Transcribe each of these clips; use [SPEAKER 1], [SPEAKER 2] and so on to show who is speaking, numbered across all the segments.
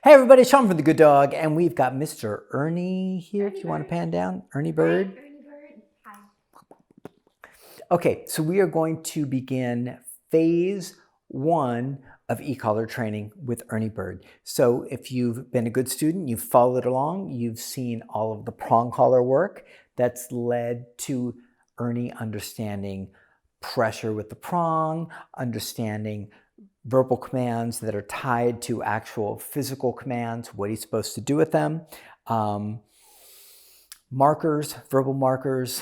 [SPEAKER 1] Hey everybody, Sean from The Good Dog, and we've got Mr. Ernie here.
[SPEAKER 2] Ernie
[SPEAKER 1] If you want to
[SPEAKER 2] Bird.
[SPEAKER 1] pan down, Ernie Bird.
[SPEAKER 2] Hi, Ernie Bird. Hi.
[SPEAKER 1] Okay, so we are going to begin phase 1 of e-collar training with Ernie Bird. So if you've been a good student, you've followed along, you've seen all of the prong collar work that's led to Ernie understanding pressure with the prong, understanding verbal commands that are tied to actual physical commands, what he's supposed to do with them, markers, verbal markers,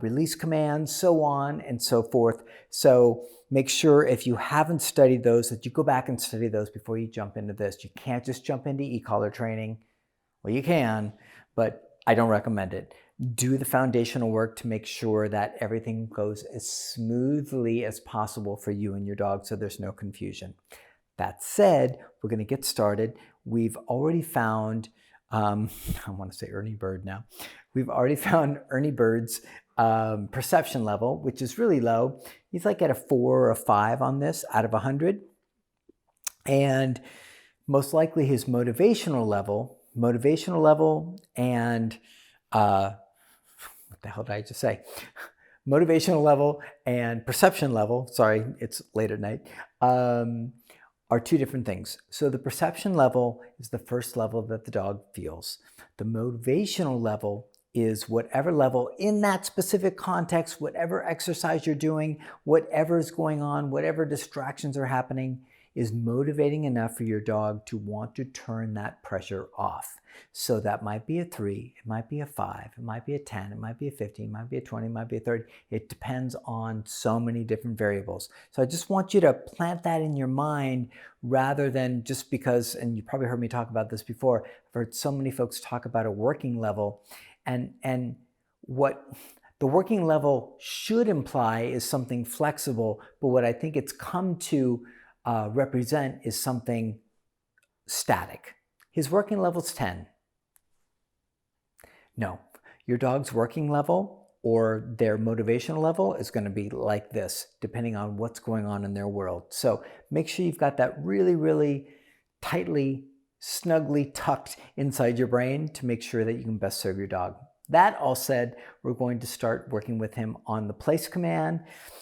[SPEAKER 1] release commands, so on and so forth. So make sure if you haven't studied those that you go back and study those before you jump into this. You can't just jump into e-collar training. Well, you can, but I don't recommend it. Do the foundational work to make sure that everything goes as smoothly as possible for you and your dog so there's no confusion. That said, we're going to get started. We've already found, I want to say Ernie Bird now. We've already found Ernie Bird's perception level, which is really low. He's like at a 4 or a 5 on this out of 100. And most likely his motivational level and what the hell did I just say? Motivational level and perception level, sorry, it's late at night, are two different things. So the perception level is the first level that the dog feels. The motivational level is whatever level in that specific context, whatever exercise you're doing, whatever is going on, whatever distractions are happening, is motivating enough for your dog to want to turn that pressure off. So that might be a 3, it might be a 5, it might be a 10, it might be a 15, it might be a 20, it might be a 30. It depends on so many different variables. So I just want you to plant that in your mind rather than just because, and you probably heard me talk about this before, I've heard so many folks talk about a working level, and what the working level should imply is something flexible, but what I think it's come to represent is something static. His working level's 10. No, your dog's working level or their motivational level is going to be like this, depending on what's going on in their world. So make sure you've got that really, really tightly, snugly tucked inside your brain to make sure that you can best serve your dog. That all said, we're going to start working with him on the place command.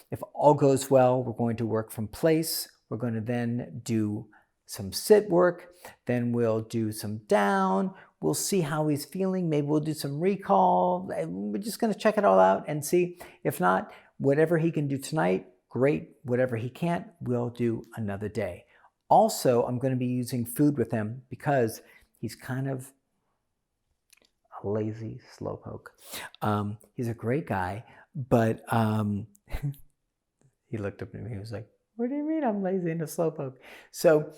[SPEAKER 1] If all goes well, we're going to work from place. We're going to then do some sit work. Then we'll do some down. We'll see how he's feeling. Maybe we'll do some recall. We're just going to check it all out and see. If not, whatever he can do tonight, great. Whatever he can't, we'll do another day. Also, I'm going to be using food with him because he's kind of a lazy slowpoke. He's a great guy, but he looked up at me. He was like, "What do you mean I'm lazy and a slowpoke?" So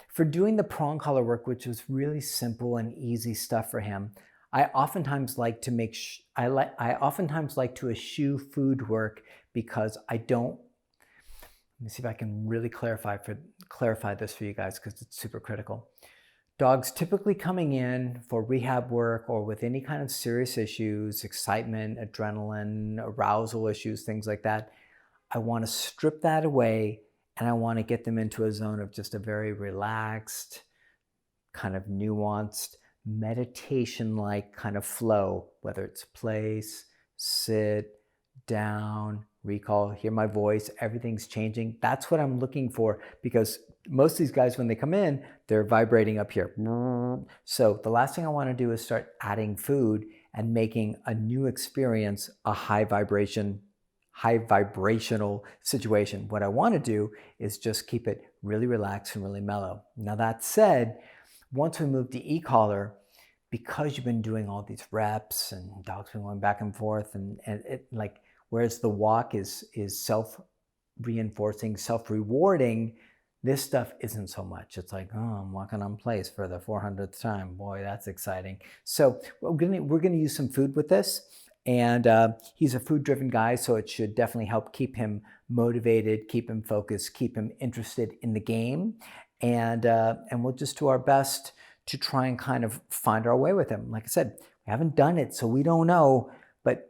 [SPEAKER 1] for doing the prong collar work, which was really simple and easy stuff for him, I oftentimes like to oftentimes like to eschew food work because I don't. Let me see if I can really clarify this for you guys because it's super critical. Dogs typically coming in for rehab work or with any kind of serious issues, excitement, adrenaline, arousal issues, things like that, I want to strip that away and I want to get them into a zone of just a very relaxed, kind of nuanced, meditation-like kind of flow, whether it's place, sit, down, recall, hear my voice, everything's changing. That's what I'm looking for because most of these guys, when they come in, they're vibrating up here. So the last thing I want to do is start adding food and making a new experience a high vibrational situation. What I want to do is just keep it really relaxed and really mellow. Now that said, once we move to e-collar, because you've been doing all these reps and dogs been going back and forth and it like, whereas the walk is self-reinforcing, self-rewarding, this stuff isn't so much. It's like, oh, I'm walking on place for the 400th time. Boy, that's exciting. So we're gonna use some food with this. And he's a food-driven guy, so it should definitely help keep him motivated, keep him focused, keep him interested in the game. And we'll just do our best to try and kind of find our way with him. Like I said, we haven't done it, so we don't know. But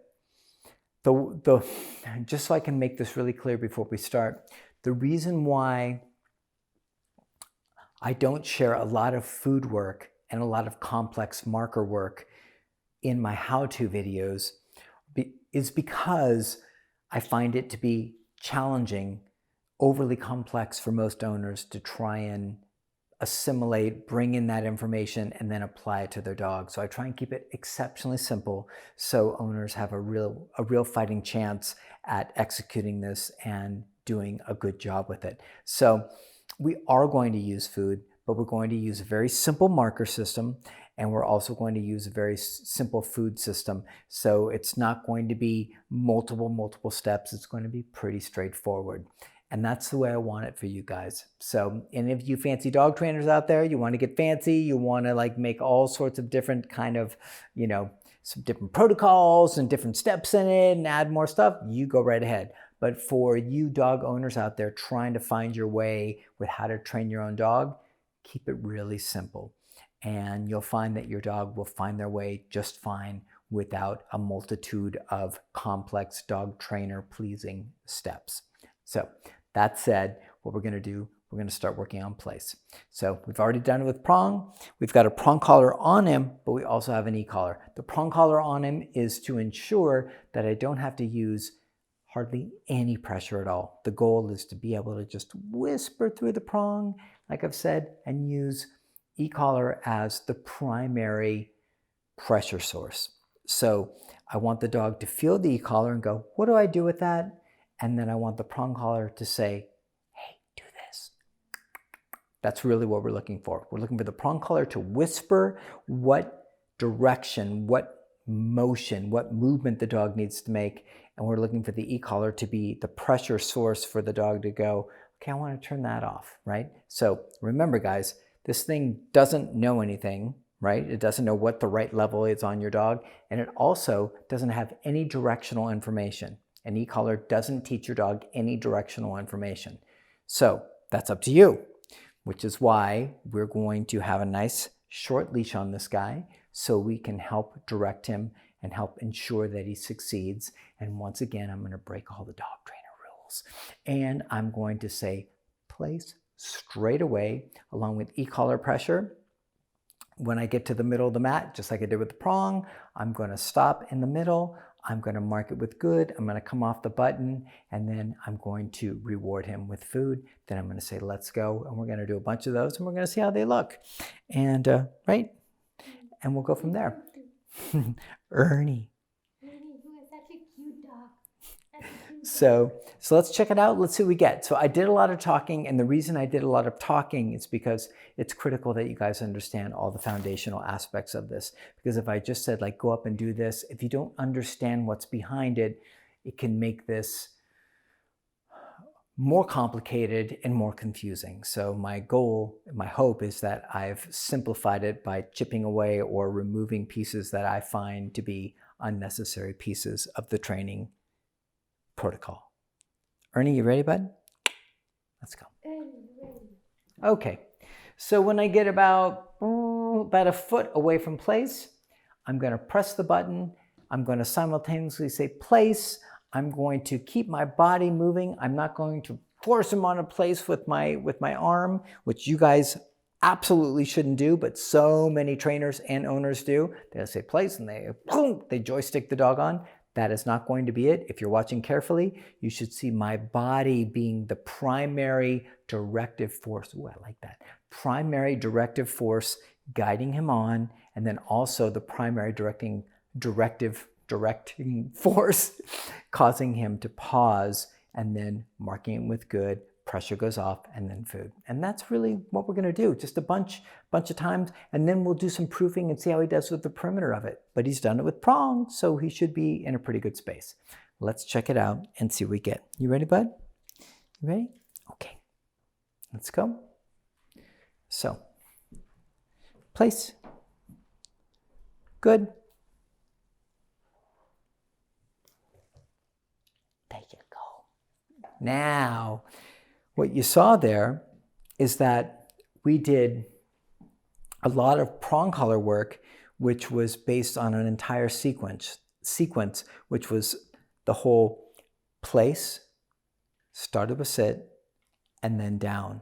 [SPEAKER 1] just so I can make this really clear before we start, the reason why I don't share a lot of food work and a lot of complex marker work in my how-to videos is because I find it to be challenging, overly complex for most owners to try and assimilate, bring in that information, and then apply it to their dog. So I try and keep it exceptionally simple so owners have a real fighting chance at executing this and doing a good job with it. So we are going to use food, but we're going to use a very simple marker system, and we're also going to use a very simple food system. So it's not going to be multiple steps. It's going to be pretty straightforward. And that's the way I want it for you guys. So any of you fancy dog trainers out there, you want to get fancy, you want to like make all sorts of different kind of, you know, some different protocols and different steps in it and add more stuff, you go right ahead. But for you dog owners out there trying to find your way with how to train your own dog, keep it really simple. And you'll find that your dog will find their way just fine without a multitude of complex dog trainer pleasing steps. So that said, what we're going to do, we're going to start working on place. So we've already done it with prong. We've got a prong collar on him, but we also have an e-collar. The prong collar on him is to ensure that I don't have to use hardly any pressure at all. The goal is to be able to just whisper through the prong, like I've said, and use e-collar as the primary pressure source. So I want the dog to feel the e-collar and go, what do I do with that? And then I want the prong collar to say, hey, do this. That's really what we're looking for. We're looking for the prong collar to whisper what direction, what motion, what movement the dog needs to make. And we're looking for the e-collar to be the pressure source for the dog to go, okay, I want to turn that off, right? So remember, guys, this thing doesn't know anything, right? It doesn't know what the right level is on your dog. And it also doesn't have any directional information. An e-collar doesn't teach your dog any directional information. So that's up to you, which is why we're going to have a nice short leash on this guy so we can help direct him and help ensure that he succeeds. And once again, I'm going to break all the dog trainer rules. And I'm going to say place straight away along with e-collar pressure. When I get to the middle of the mat, just like I did with the prong, I'm going to stop in the middle. I'm going to mark it with good. I'm going to come off the button, and then I'm going to reward him with food. Then I'm going to say, let's go. And we're going to do a bunch of those, and we're going to see how they look. And, right? And we'll go from there. Ernie. So let's check it out. Let's see what we get. So I did a lot of talking, and the reason I did a lot of talking is because it's critical that you guys understand all the foundational aspects of this. Because if I just said, like, go up and do this, if you don't understand what's behind it, it can make this more complicated and more confusing. So my goal, my hope is that I've simplified it by chipping away or removing pieces that I find to be unnecessary pieces of the training protocol. Ernie, you ready, bud? Let's go. Okay, so when I get about a foot away from place, I'm going to press the button. I'm going to simultaneously say place. I'm going to keep my body moving. I'm not going to force him on a place with my arm, which you guys absolutely shouldn't do, but so many trainers and owners do. They'll say place and they joystick the dog on. That is not going to be it. If you're watching carefully, you should see my body being the primary directive force. Ooh, I like that. Primary directive force guiding him on, and then also the primary directing force causing him to pause, and then marking him with good, pressure goes off, and then food. And that's really what we're going to do, just a bunch of times, and then we'll do some proofing and see how he does with the perimeter of it. But he's done it with prong, so he should be in a pretty good space. Let's check it out and see what we get. You ready, bud? You ready? Okay. Let's go. So, place. Good. There you go. Now, what you saw there is that we did a lot of prong collar work, which was based on an entire sequence, which was the whole place, started with sit, and then down.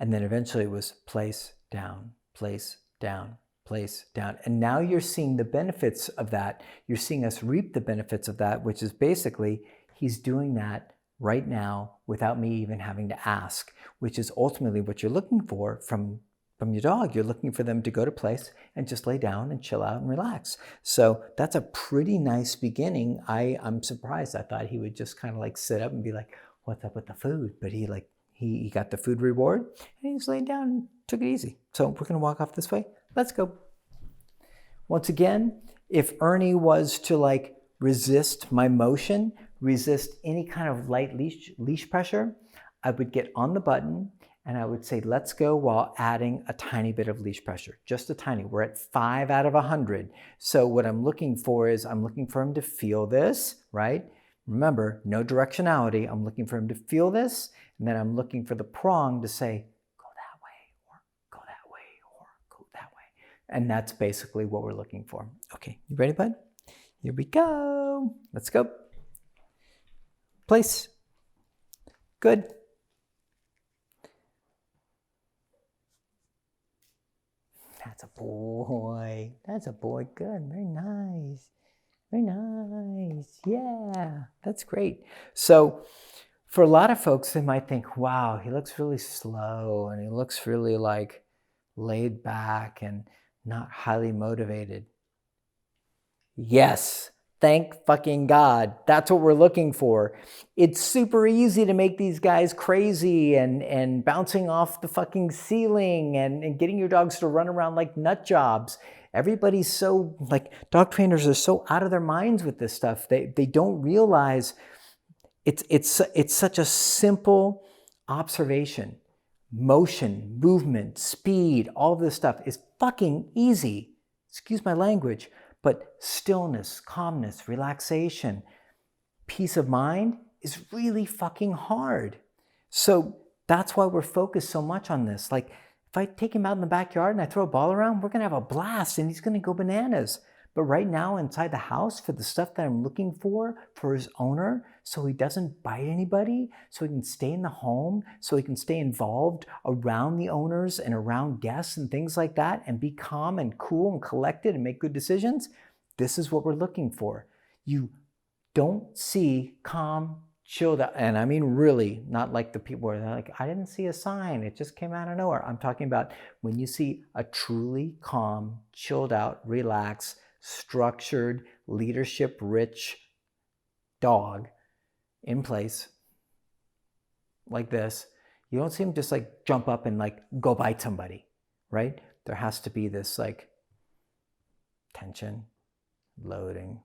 [SPEAKER 1] And then eventually it was place, down, place, down, place, down. And now you're seeing the benefits of that. You're seeing us reap the benefits of that, which is basically he's doing that right now without me even having to ask, which is ultimately what you're looking for from your dog. You're looking for them to go to place and just lay down and chill out and relax. So that's a pretty nice beginning. I'm surprised. I thought he would just kind of like sit up and be like, what's up with the food? But he got the food reward and he just laid down and took it easy. So we're going to walk off this way. Let's go. Once again, if Ernie was to like resist my motion, resist any kind of light leash pressure, I would get on the button and I would say, let's go, while adding a tiny bit of leash pressure, just a tiny. We're at 5 out of 100. So what I'm looking for is I'm looking for him to feel this, right? Remember, no directionality. I'm looking for him to feel this. And then I'm looking for the prong to say, go that way, or go that way, or go that way. And that's basically what we're looking for. Okay, you ready, bud? Here we go. Let's go. Place. Good. That's a boy. That's a boy. Good. Very nice. Very nice. Yeah, that's great. So for a lot of folks, they might think, wow, he looks really slow and he looks really like laid back and not highly motivated. Yes. Thank fucking God. That's what we're looking for. It's super easy to make these guys crazy and bouncing off the fucking ceiling and getting your dogs to run around like nut jobs. Everybody's so, like, dog trainers are so out of their minds with this stuff. They don't realize it's such a simple observation. Motion, movement, speed, all of this stuff is fucking easy. Excuse my language. But stillness, calmness, relaxation, peace of mind is really fucking hard. So that's why we're focused so much on this. Like, if I take him out in the backyard and I throw a ball around, we're going to have a blast and he's going to go bananas. But right now inside the house, for the stuff that I'm looking for his owner, so he doesn't bite anybody, so he can stay in the home, so he can stay involved around the owners and around guests and things like that, and be calm and cool and collected and make good decisions, this is what we're looking for. You don't see calm, chilled out, and I mean really, not like the people where they're like, I didn't see a sign, it just came out of nowhere. I'm talking about when you see a truly calm, chilled out, relaxed, structured, leadership-rich dog in place like this. You don't see him just like jump up and like go bite somebody, right? There has to be this like tension, loading,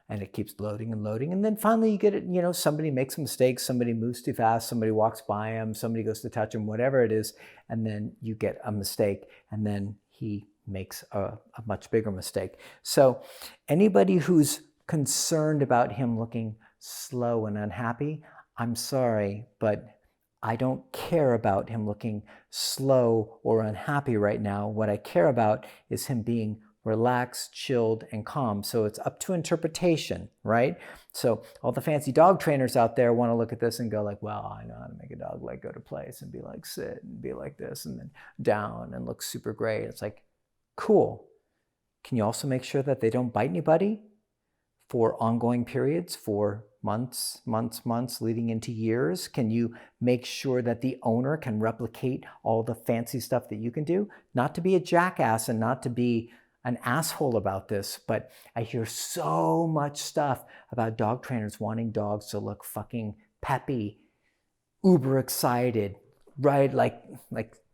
[SPEAKER 1] and it keeps loading and loading. And then finally you get it, somebody makes a mistake, somebody moves too fast, somebody walks by him, somebody goes to touch him, whatever it is. And then you get a mistake and then he makes a much bigger mistake. So anybody who's concerned about him looking slow and unhappy, I'm sorry, but I don't care about him looking slow or unhappy right now. What I care about is him being relaxed, chilled, and calm. So it's up to interpretation, right? So all the fancy dog trainers out there want to look at this and go like, well, I know how to make a dog like go to place and be like sit and be like this and then down and look super great. It's like, cool. Can you also make sure that they don't bite anybody for ongoing periods, for months leading into years? Can you make sure that the owner can replicate all the fancy stuff that you can do? Not to be a jackass and not to be an asshole about this, but I hear so much stuff about dog trainers wanting dogs to look fucking peppy, uber excited, right? Like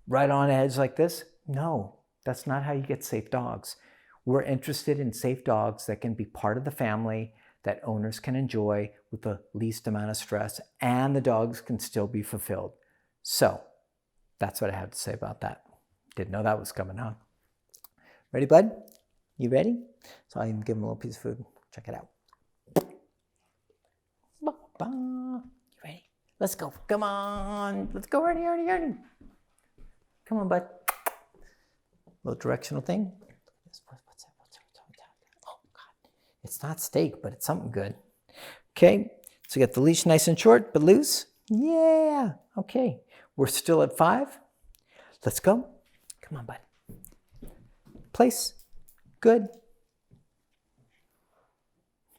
[SPEAKER 1] right on edge like this. No, that's not how you get safe dogs. We're interested in safe dogs that can be part of the family, that owners can enjoy with the least amount of stress, and the dogs can still be fulfilled. So that's what I have to say about that. Didn't know that was coming on. Ready, bud? You ready? So I can give him a little piece of food. Check it out. You ready? Let's go. Come on. Let's go, Ernie. Come on, bud. Little directional thing. What's that? Oh, God. It's not steak, but it's something good. Okay. So get the leash nice and short, but loose. Yeah, okay. We're still at 5. Let's go. Come on, bud. Place. Good.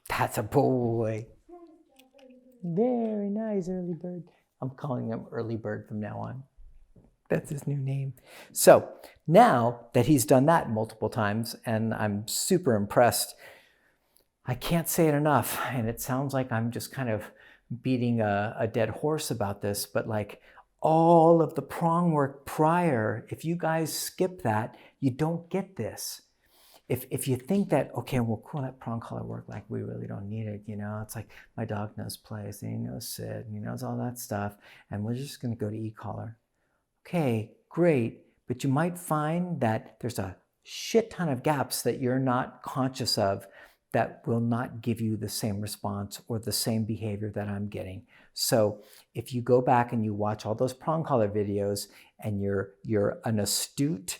[SPEAKER 1] That's a boy. Very nice, early bird. I'm calling him Early Bird from now on. That's his new name. So now that he's done that multiple times, and I'm super impressed, I can't say it enough, and it sounds like I'm just kind of beating a dead horse about this, but like all of the prong work prior, if you guys skip that, you don't get this. If you think that, okay, well, cool, that prong collar work, like we really don't need it, you know, it's like my dog knows place, and he knows sit, and he knows all that stuff, and we're just going to go to e-collar. Okay, great, but you might find that there's a shit ton of gaps that you're not conscious of that will not give you the same response or the same behavior that I'm getting. So if you go back and you watch all those prong collar videos and you're an astute,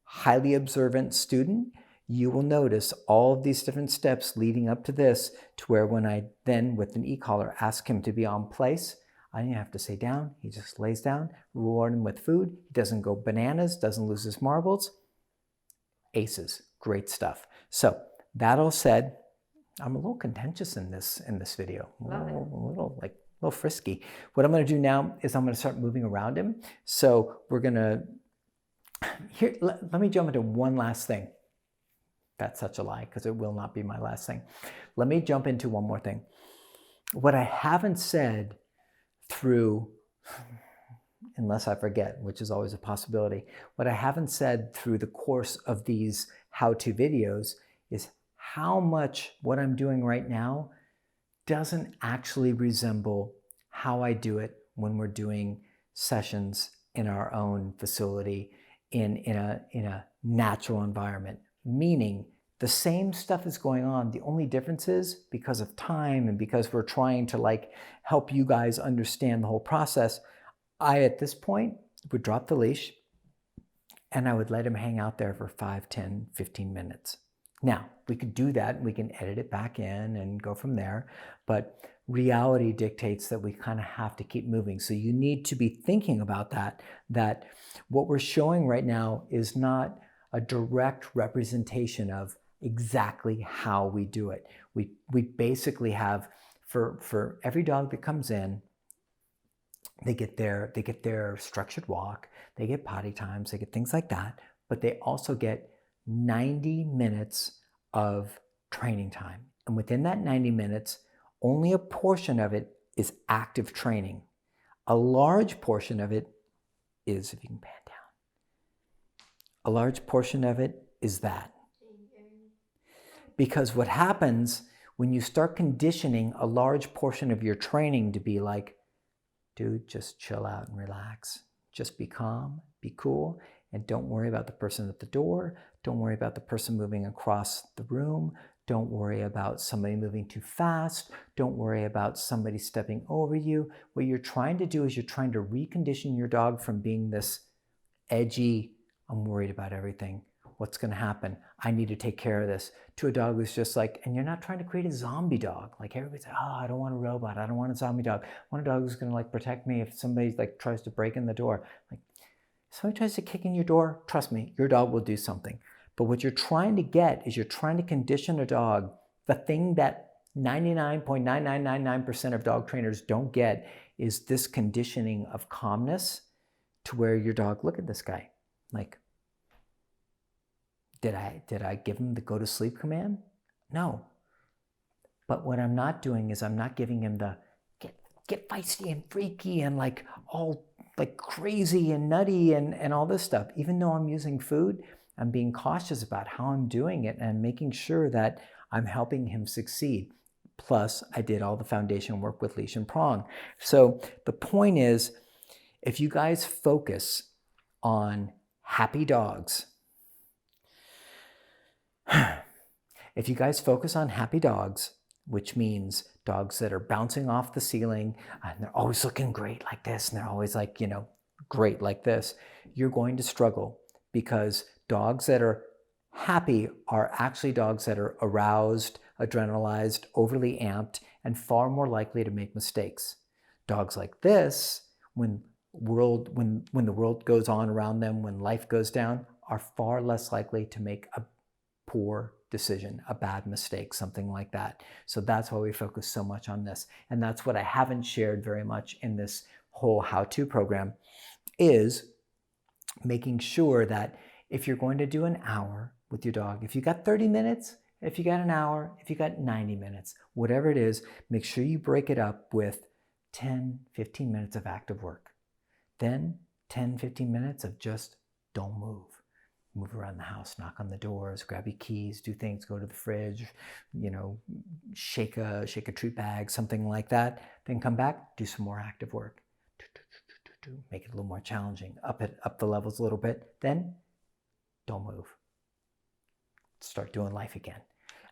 [SPEAKER 1] highly observant student, you will notice all of these different steps leading up to this, to where when I then, with an e-collar, ask him to be on place, I didn't have to say down. He just lays down, reward him with food. He doesn't go bananas, doesn't lose his marbles. Aces, great stuff. So that all said, I'm a little contentious in this video, a little frisky. What I'm going to do now is I'm going to start moving around him. So we're going to, here, let me jump into one last thing. That's such a lie, because it will not be my last thing. Let me jump into one more thing. What I haven't said through, unless I forget, which is always a possibility, what I haven't said through the course of these how-to videos is how much what I'm doing right now doesn't actually resemble how I do it when we're doing sessions in our own facility in a natural environment. Meaning the same stuff is going on. The only difference is, because of time and because we're trying to like help you guys understand the whole process, I at this point would drop the leash and I would let him hang out there for 5, 10, 15 minutes. Now, we could do that and we can edit it back in and go from there, but reality dictates that we kind of have to keep moving. So you need to be thinking about that what we're showing right now is not a direct representation of exactly how we do it. We basically have, for every dog that comes in, they get their structured walk, they get potty times, they get things like that, but they also get 90 minutes of training time. And within that 90 minutes, only a portion of it is active training. A large portion of it is, if you can pan down, a large portion of it is that. Because what happens when you start conditioning a large portion of your training to be like, dude, just chill out and relax. Just be calm, be cool, and don't worry about the person at the door. Don't worry about the person moving across the room. Don't worry about somebody moving too fast. Don't worry about somebody stepping over you. What you're trying to do is you're trying to recondition your dog from being this edgy, I'm worried about everything. What's going to happen? I need to take care of this. To a dog who's just like, and you're not trying to create a zombie dog. Like everybody's like, oh, I don't want a robot. I don't want a zombie dog. I want a dog who's going to like protect me if somebody like tries to break in the door. Like, if somebody tries to kick in your door, trust me, your dog will do something. But what you're trying to get is you're trying to condition a dog. The thing that 99.9999% of dog trainers don't get is this conditioning of calmness, to where your dog, look at this guy. Like, did I give him the go to sleep command? No. But what I'm not doing is I'm not giving him the get feisty and freaky and like all like crazy and nutty and all this stuff. Even though I'm using food, I'm being cautious about how I'm doing it and making sure that I'm helping him succeed. Plus, I did all the foundation work with leash and prong. So the point is, if you guys focus on happy dogs, if you guys focus on happy dogs, which means dogs that are bouncing off the ceiling and they're always looking great like this, and they're always like, you know, great like this, you're going to struggle, because dogs that are happy are actually dogs that are aroused adrenalized, overly amped, and far more likely to make mistakes. Dogs like this, when the world goes on around them, when life goes down, are far less likely to make a poor decision, a bad mistake, something like that. So that's why we focus so much on this. And that's what I haven't shared very much in this whole how-to program, is making sure that if you're going to do an hour with your dog, if you got 30 minutes, if you got an hour, if you got 90 minutes, whatever it is, make sure you break it up with 10, 15 minutes of active work. Then 10, 15 minutes of just don't move. Move around the house, knock on the doors, grab your keys, do things, go to the fridge, shake a treat bag, something like that. Then come back, do some more active work. Make it a little more challenging, up the levels a little bit. Then don't move. Start doing life again.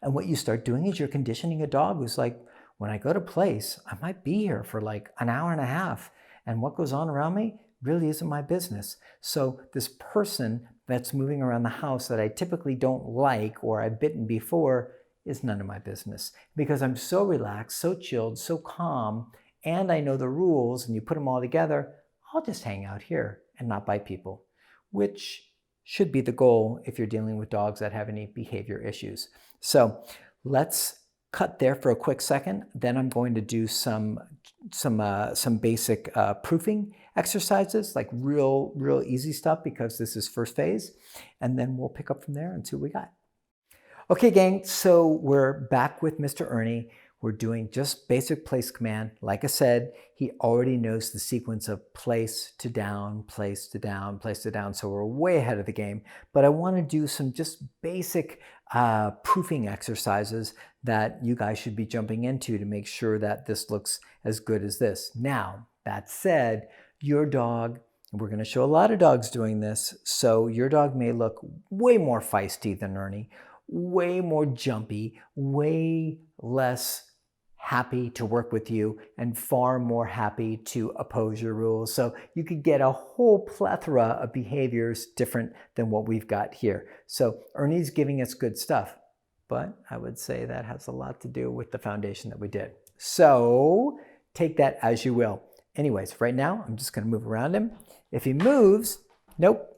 [SPEAKER 1] And what you start doing is you're conditioning a dog who's like, when I go to place, I might be here for like an hour and a half. And what goes on around me really isn't my business. So this person that's moving around the house that I typically don't like or I've bitten before is none of my business, because I'm so relaxed, so chilled, so calm, and I know the rules, and you put them all together, I'll just hang out here and not bite people, which should be the goal if you're dealing with dogs that have any behavior issues. So let's cut there for a quick second. Then I'm going to do some basic proofing exercises, like real easy stuff, because this is first phase. And then we'll pick up from there and see what we got. Okay, gang, so we're back with Mr. Ernie. We're doing just basic place command. Like I said, he already knows the sequence of place to down, place to down, place to down. So we're way ahead of the game. But I want to do some just basic proofing exercises that you guys should be jumping into to make sure that this looks as good as this. Now, that said, your dog, and we're going to show a lot of dogs doing this, so your dog may look way more feisty than Ernie, way more jumpy, way less happy to work with you, and far more happy to oppose your rules. So you could get a whole plethora of behaviors different than what we've got here. So Ernie's giving us good stuff, but I would say that has a lot to do with the foundation that we did. So take that as you will. Anyways, right now, I'm just going to move around him. If he moves, nope.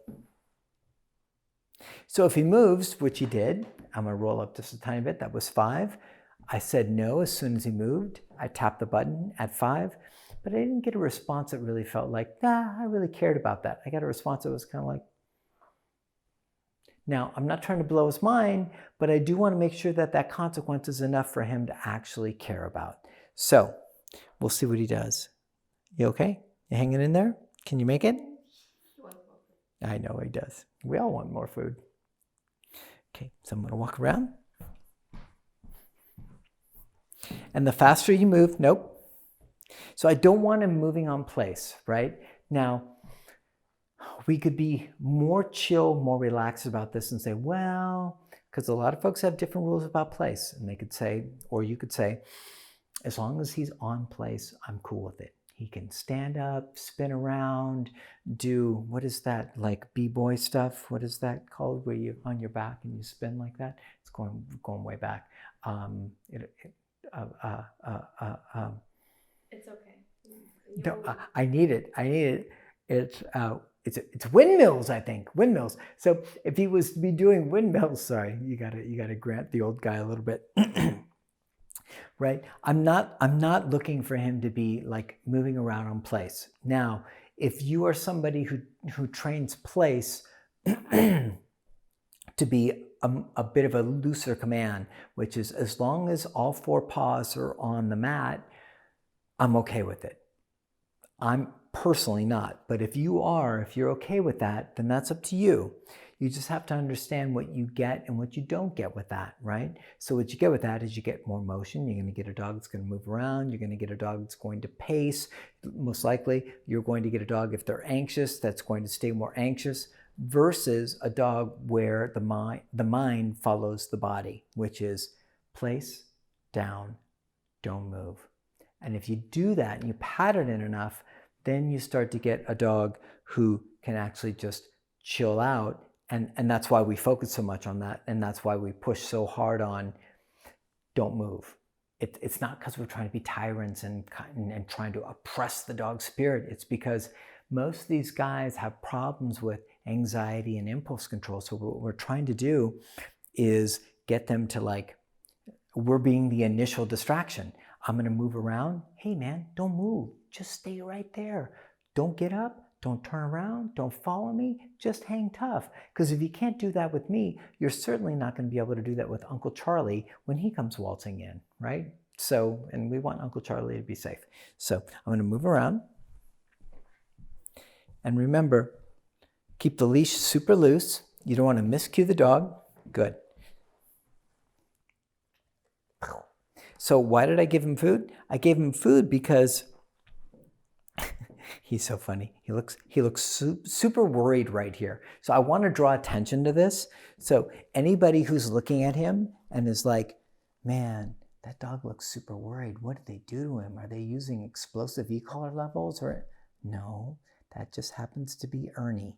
[SPEAKER 1] So if he moves, which he did, I'm going to roll up just a tiny bit. That was 5. I said no as soon as he moved. I tapped the button at 5, but I didn't get a response that really felt like, I really cared about that. I got a response that was kind of like, now, I'm not trying to blow his mind, but I do want to make sure that that consequence is enough for him to actually care about. So we'll see what he does. You okay? You hanging in there? Can you make it? I know he does. We all want more food. Okay, so I'm going to walk around. And the faster you move, nope. So I don't want him moving on place, right? Now, we could be more chill, more relaxed about this and say, well, because a lot of folks have different rules about place. And they could say, or you could say, as long as he's on place, I'm cool with it. He can stand up, spin around, do, what is that, like b-boy stuff? What is that called, where you're on your back and you spin like that? It's going way back.
[SPEAKER 2] It's okay.
[SPEAKER 1] No, I need it. It's windmills, I think. Windmills. So if he was to be doing windmills, sorry, you gotta grant the old guy a little bit. Right? I'm not looking for him to be like moving around on place. Now, if you are somebody who trains place to be a bit of a looser command, which is as long as all 4 paws are on the mat, I'm okay with it. I'm personally not, but if you're okay with that, then that's up to you. You just have to understand what you get and what you don't get with that, right? So what you get with that is you get more motion. You're going to get a dog that's going to move around. You're going to get a dog that's going to pace. Most likely, you're going to get a dog, if they're anxious, that's going to stay more anxious, versus a dog where the mind follows the body, which is place, down, don't move. And if you do that and you pattern it enough, then you start to get a dog who can actually just chill out. And that's why we focus so much on that. And that's why we push so hard on don't move. It's not because we're trying to be tyrants and trying to oppress the dog's spirit. It's because most of these guys have problems with anxiety and impulse control. So what we're trying to do is get them to, like, we're being the initial distraction. I'm going to move around. Hey, man, don't move. Just stay right there. Don't get up. Don't turn around. Don't follow me. Just hang tough. Because if you can't do that with me, you're certainly not going to be able to do that with Uncle Charlie when he comes waltzing in, right? So, and we want Uncle Charlie to be safe. So I'm going to move around. And remember, keep the leash super loose. You don't want to miscue the dog. Good. So why did I give him food? I gave him food because he's so funny. He looks super worried right here. So I want to draw attention to this. So anybody who's looking at him and is like, man, that dog looks super worried. What did they do to him? Are they using explosive e-collar levels? Or no, that just happens to be Ernie.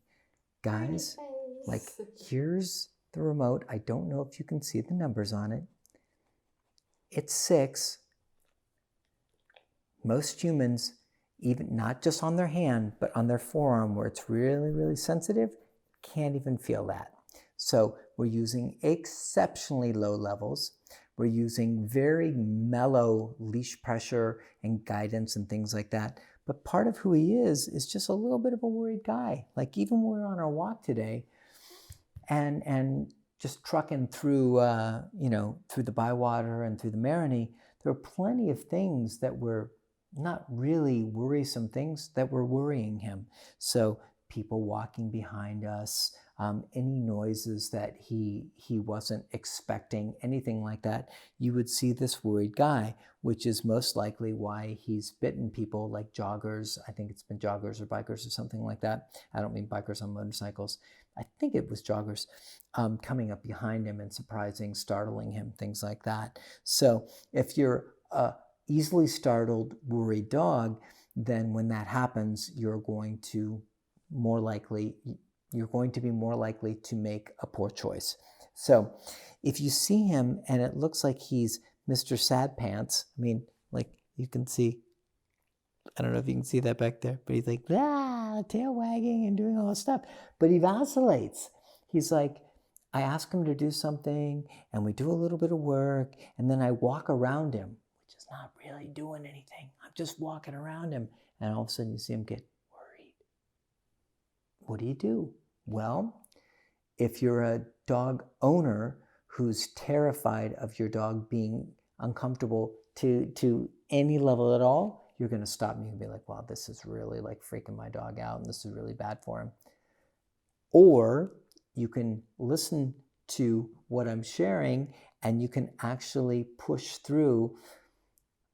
[SPEAKER 1] Guys, like, here's the remote. I don't know if you can see the numbers on it. It's 6. Most humans, even not just on their hand, but on their forearm where it's really, really sensitive, can't even feel that. So we're using exceptionally low levels. We're using very mellow leash pressure and guidance and things like that. But part of who he is just a little bit of a worried guy. Like, even when we were on our walk today and just trucking through, through the Bywater and through the Maroney, there were plenty of things that were not really worrisome things that were worrying him. So people walking behind us, any noises that he wasn't expecting, anything like that, you would see this worried guy, which is most likely why he's bitten people, like joggers. I think it's been joggers or bikers or something like that. I don't mean bikers on motorcycles. I think it was joggers coming up behind him and surprising, startling him, things like that. So if you're a easily startled, worried dog, then when that happens, you're going to be more likely to make a poor choice. So if you see him and it looks like he's Mr. Sad Pants, I mean, like, you can see, I don't know if you can see that back there, but he's like, tail wagging and doing all this stuff. But he vacillates. He's like, I ask him to do something and we do a little bit of work and then I walk around him, which is not really doing anything. I'm just walking around him. And all of a sudden you see him get worried. What do? Well, if you're a dog owner who's terrified of your dog being uncomfortable to any level at all, you're going to stop me and be like, wow, this is really like freaking my dog out and this is really bad for him. Or you can listen to what I'm sharing and you can actually push through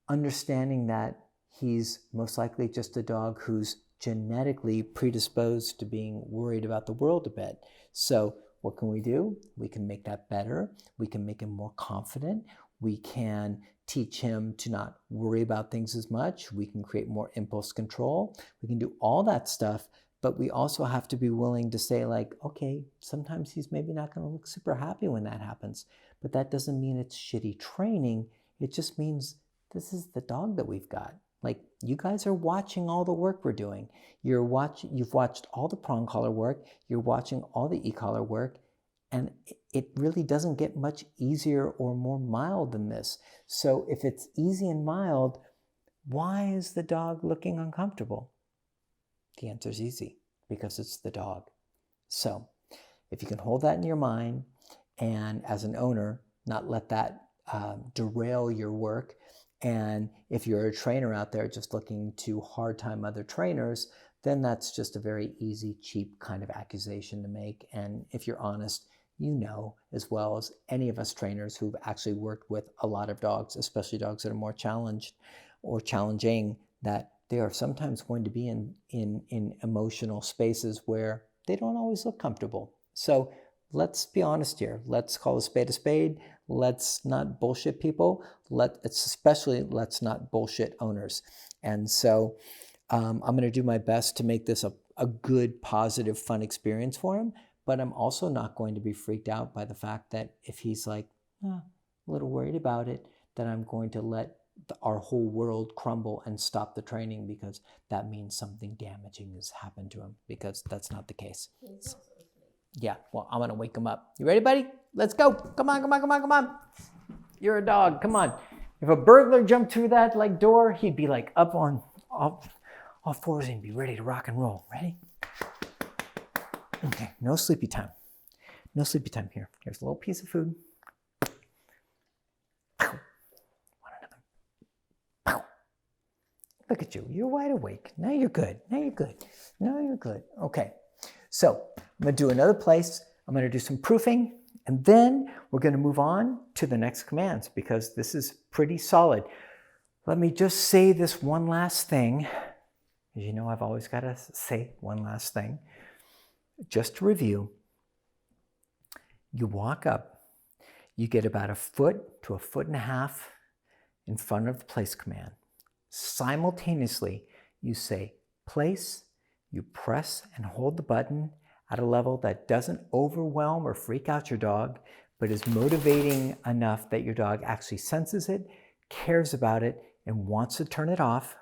[SPEAKER 1] understanding that he's most likely just a dog who's genetically predisposed to being worried about the world a bit. So what can we do? We can make that better. We can make him more confident. We can teach him to not worry about things as much. We can create more impulse control. We can do all that stuff, but we also have to be willing to say, like, okay, sometimes he's maybe not going to look super happy when that happens, but that doesn't mean it's shitty training. It just means this is the dog that we've got. Like, you guys are watching all the work we're doing. You've watched all the prong collar work. You're watching all the e-collar work. And it really doesn't get much easier or more mild than this. So if it's easy and mild, why is the dog looking uncomfortable? The answer is easy, because it's the dog. So if you can hold that in your mind and as an owner, not let that derail your work. And if you're a trainer out there just looking to hard time other trainers, then that's just a very easy, cheap kind of accusation to make. And if you're honest, you know, as well as any of us trainers who've actually worked with a lot of dogs, especially dogs that are more challenged or challenging, that they are sometimes going to be in emotional spaces where they don't always look comfortable. So let's be honest here. Let's call a spade a spade. Let's not bullshit people. Let's not bullshit owners. And so I'm going to do my best to make this a good, positive, fun experience for him. But I'm also not going to be freaked out by the fact that if he's like, a little worried about it, then I'm going to let our whole world crumble and stop the training, because that means something damaging has happened to him, because that's not the case. Yeah, well, I'm gonna wake him up. You ready, buddy? Let's go. Come on, come on, come on, come on. You're a dog, come on. If a burglar jumped through that like door, he'd be like up on all fours and be ready to rock and roll. Ready? Okay, no sleepy time. No sleepy time here. Here's a little piece of food. Want another? Pow. Look at you, you're wide awake. Now you're good, now you're good. Now you're good. Okay, so I'm gonna do another place. I'm gonna do some proofing, and then we're gonna move on to the next commands, because this is pretty solid. Let me just say this one last thing. As you know, I've always gotta say one last thing. Just to review, you walk up, you get about 1 foot to 1.5 feet in front of the place command. Simultaneously, you say place, you press and hold the button at a level that doesn't overwhelm or freak out your dog, but is motivating enough that your dog actually senses it, cares about it, and wants to turn it off.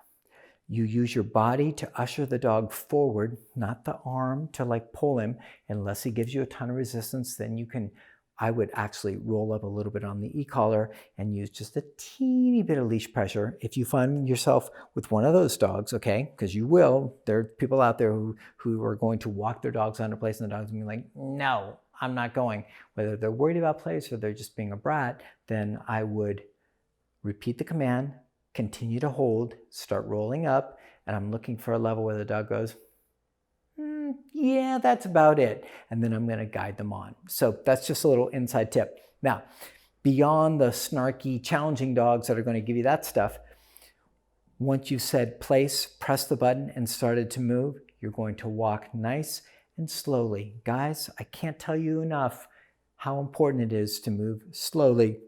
[SPEAKER 1] You use your body to usher the dog forward, not the arm to like pull him. Unless he gives you a ton of resistance, then you can, I would actually roll up a little bit on the e-collar and use just a teeny bit of leash pressure. If you find yourself with one of those dogs, okay, because you will, there are people out there who are going to walk their dogs onto place, and the dog's gonna be like, no, I'm not going. Whether they're worried about place or they're just being a brat, then I would repeat the command, continue to hold, start rolling up, and I'm looking for a level where the dog goes, yeah, that's about it. And then I'm gonna guide them on. So that's just a little inside tip. Now, beyond the snarky, challenging dogs that are gonna give you that stuff, once you've said place, press the button, and started to move, you're going to walk nice and slowly. Guys, I can't tell you enough how important it is to move slowly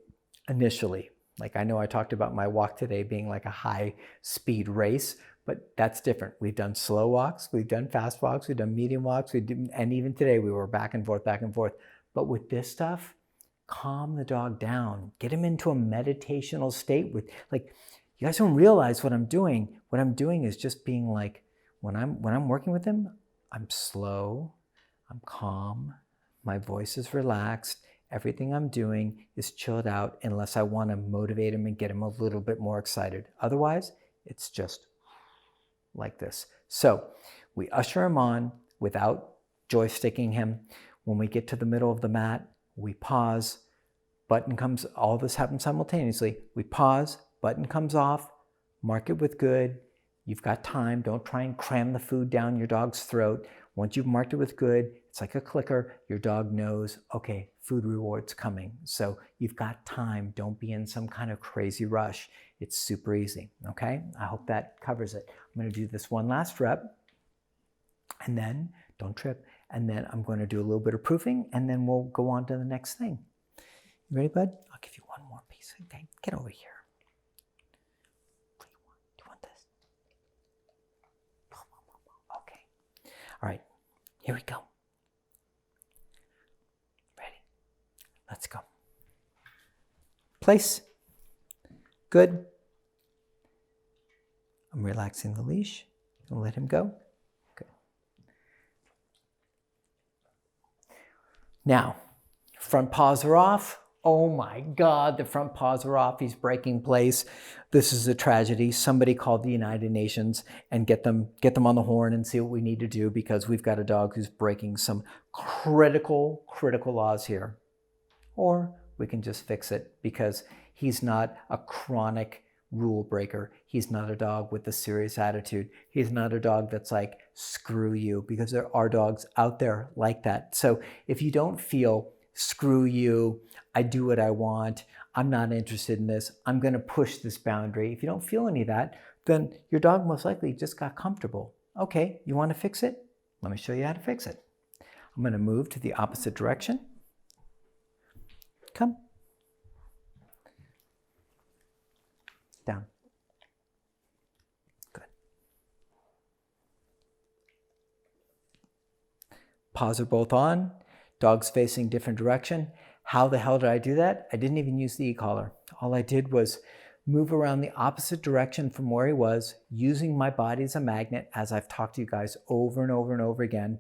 [SPEAKER 1] initially. Like, I know I talked about my walk today being like a high speed race, but that's different. We've done slow walks, we've done fast walks, we've done medium walks, and even today we were back and forth, back and forth. But with this stuff, calm the dog down, get him into a meditational state with, like, you guys don't realize what I'm doing. What I'm doing is just being like, when I'm working with him, I'm slow, I'm calm, my voice is relaxed. Everything I'm doing is chilled out, unless I want to motivate him and get him a little bit more excited. Otherwise, it's just like this. So we usher him on without joysticking him. When we get to the middle of the mat, we pause, button comes, all this happens simultaneously. We pause, button comes off, mark it with good. You've got time. Don't try and cram the food down your dog's throat. Once you've marked it with good, it's like a clicker. Your dog knows, okay, food reward's coming. So you've got time. Don't be in some kind of crazy rush. It's super easy, okay? I hope that covers it. I'm gonna do this one last rep, and then, don't trip, and then I'm gonna do a little bit of proofing, and then we'll go on to the next thing. You ready, bud? I'll give you one more piece. Okay, get over here. What do you want? Do you want this? Okay. All right, here we go. Ready? Let's go. Place. Good. I'm relaxing the leash. I'll let him go. Good. Now, front paws are off. Oh my God, the front paws are off. He's breaking place. This is a tragedy. Somebody call the United Nations and get them on the horn and see what we need to do, because we've got a dog who's breaking some critical laws here. Or we can just fix it, because he's not a chronic rule breaker. He's not a dog with a serious attitude. He's not a dog that's like, screw you, because there are dogs out there like that. So if you don't feel, screw you, I do what I want, I'm not interested in this, I'm gonna push this boundary. If you don't feel any of that, then your dog most likely just got comfortable. Okay, you wanna fix it? Let me show you how to fix it. I'm gonna move to the opposite direction. Come. Down. Good. Paws are both on. Dog's facing different direction. How the hell did I do that? I didn't even use the e-collar. All I did was move around the opposite direction from where he was, using my body as a magnet, as I've talked to you guys over and over and over again.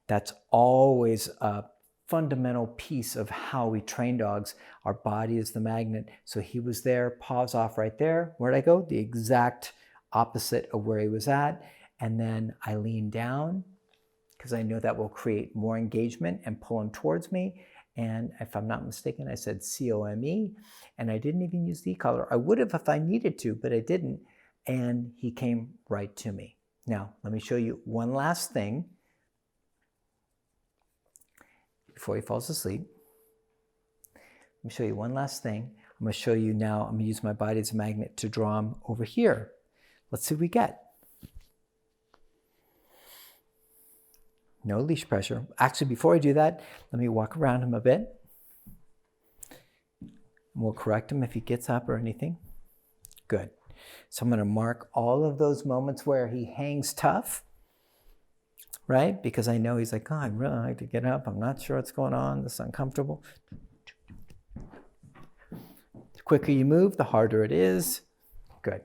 [SPEAKER 1] That's always a fundamental piece of how we train dogs. Our body is the magnet. So he was there, paws off right there. Where'd I go? The exact opposite of where he was at. And then I lean down because I know that will create more engagement and pull him towards me. And if I'm not mistaken, I said COME, and I didn't even use the e-collar. I would have if I needed to, but I didn't. And he came right to me. Now, let me show you one last thing before he falls asleep. Let me show you one last thing. I'm going to show you now, I'm going to use my body as a magnet to draw him over here. Let's see what we get. No leash pressure. Actually, before I do that, let me walk around him a bit. And we'll correct him if he gets up or anything. Good. So I'm going to mark all of those moments where he hangs tough, right? Because I know he's like, oh, I'd really like to get up. I'm not sure what's going on. This is uncomfortable. The quicker you move, the harder it is. Good.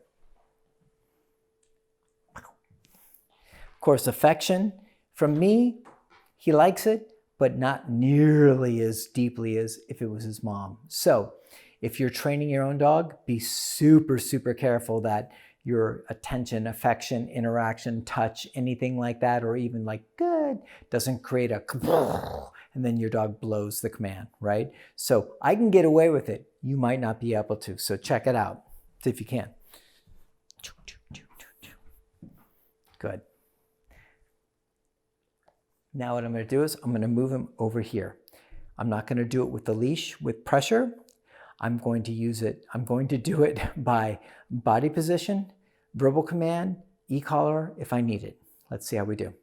[SPEAKER 1] Of course, affection. From me, he likes it, but not nearly as deeply as if it was his mom. So if you're training your own dog, be super, super careful that your attention, affection, interaction, touch, anything like that, or even like good, doesn't create a and then your dog blows the command, right? So I can get away with it. You might not be able to. So check it out. See if you can. Good. Now what I'm going to do is I'm going to move him over here. I'm not going to do it with the leash with pressure. I'm going to use it. I'm going to do it by body position, verbal command, e-collar if I need it. Let's see how we do.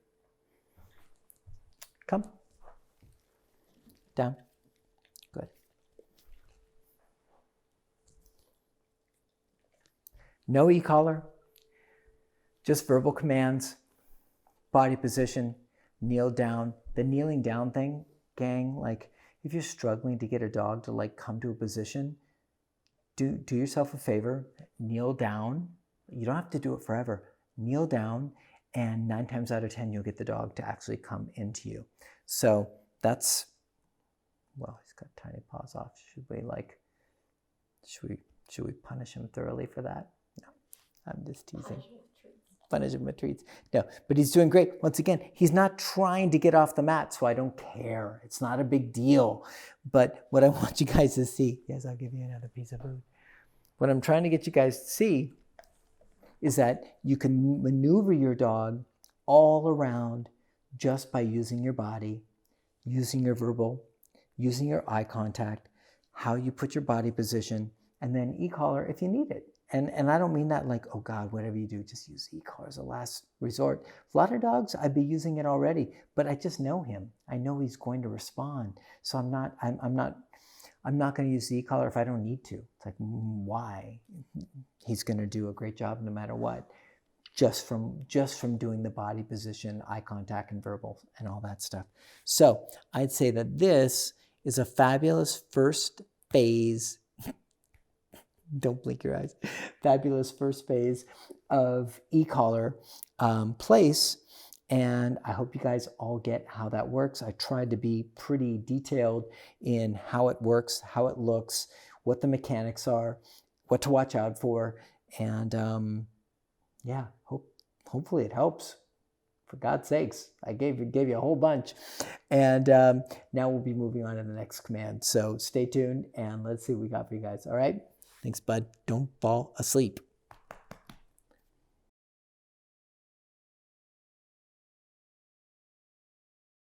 [SPEAKER 1] Come. Down. Good. No e-collar. Just verbal commands, body position, kneel down. The kneeling down thing, gang, like if you're struggling to get a dog to like come to a position, do yourself a favor, kneel down. You don't have to do it forever. Kneel down, and 9 times out of 10, you'll get the dog to actually come into you. So that's, well, he's got tiny paws off. Should we punish him thoroughly for that? No, I'm just teasing. Punish him with treats. No, but he's doing great. Once again, he's not trying to get off the mat, so I don't care. It's not a big deal. But what I want you guys to see, yes, I'll give you another piece of food. What I'm trying to get you guys to see is that you can maneuver your dog all around just by using your body, using your verbal, using your eye contact, how you put your body position, and then e-collar if you need it. And I don't mean that like, oh God, whatever you do, just use e-collar as a last resort. A lot of dogs, I'd be using it already, but I just know him. I know he's going to respond. So I'm not going to use the e-collar if I don't need to. It's like, why? He's going to do a great job no matter what. Just from doing the body position, eye contact, and verbal, and all that stuff. So I'd say that this is a fabulous first phase. Don't blink your eyes. Fabulous first phase of e-collar place. And I hope you guys all get how that works. I tried to be pretty detailed in how it works, how it looks, what the mechanics are, what to watch out for. And yeah, hopefully it helps. For God's sakes, I gave you a whole bunch. And now we'll be moving on to the next command. So stay tuned and let's see what we got for you guys. All right? Thanks, bud. Don't fall asleep.